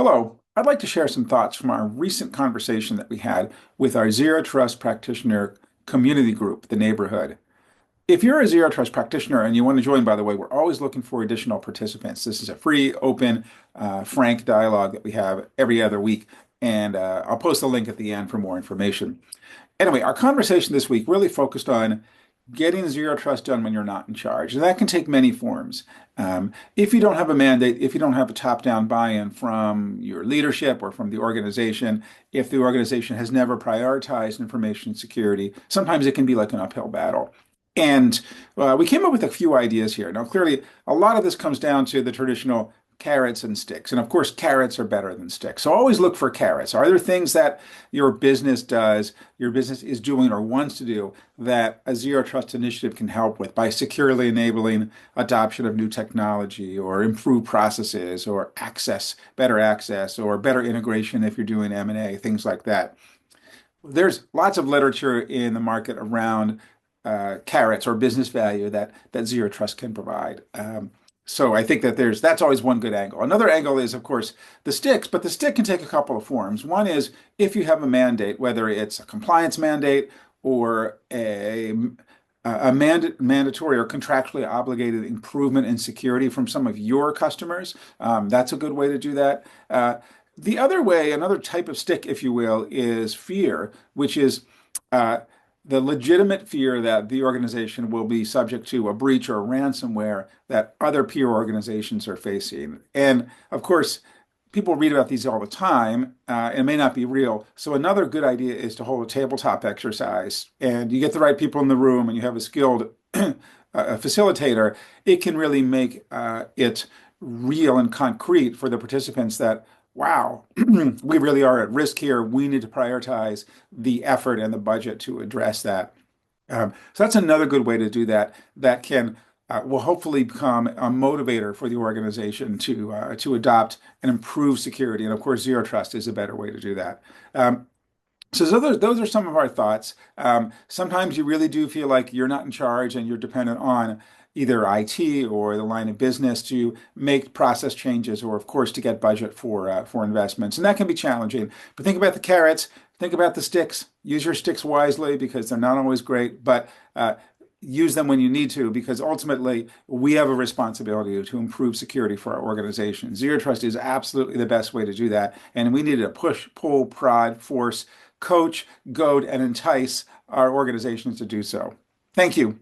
Hello, I'd like to share some thoughts from our recent conversation that we had with our Zero Trust practitioner community group, the neighborhood. If you're a Zero Trust practitioner and you want to join, by the way, we're always looking for additional participants. This is a free, open, frank dialogue that we have every other week, and I'll post a link at the end for more information. Anyway, our conversation this week really focused on getting zero trust done when you're not in charge. And that can take many forms. If you don't have a mandate, if you don't have a top-down buy-in from your leadership or from the organization, if the organization has never prioritized information security, sometimes it can be like an uphill battle. And we came up with a few ideas here. Now, clearly, a lot of this comes down to the traditional carrots and sticks. And of course, carrots are better than sticks. So always look for carrots. Are there things that your business does, your business is doing or wants to do that a zero trust initiative can help with by securely enabling adoption of new technology or improved processes or better access, or better integration if you're doing M&A, things like that. There's lots of literature in the market around carrots or business value that zero trust can provide. So I think that that's always one good angle. Another angle is, of course, the sticks, but the stick can take a couple of forms. One is if you have a mandate, whether it's a compliance mandate or a mandatory or contractually obligated improvement in security from some of your customers. That's a good way to do that. The other way, another type of stick, if you will, is fear, which is the legitimate fear that the organization will be subject to a breach or a ransomware that other peer organizations are facing. And of course, people read about these all the time, and it may not be real. So another good idea is to hold a tabletop exercise, and you get the right people in the room and you have a skilled facilitator. It can really make it real and concrete for the participants that wow, we really are at risk here. We need to prioritize the effort and the budget to address that. So that's another good way to do that. That will hopefully become a motivator for the organization to adopt and improve security. And of course, zero trust is a better way to do that. So those are some of our thoughts. Sometimes you really do feel like you're not in charge and you're dependent on either IT or the line of business to make process changes, or of course to get budget for investments, and that can be challenging. But think about the carrots, think about the sticks. Use your sticks wisely because they're not always great, but use them when you need to, because ultimately we have a responsibility to improve security for our organization. Zero trust is absolutely the best way to do that, and we need to push, pull, prod, force, coach, goad, and entice our organizations to do so. Thank you.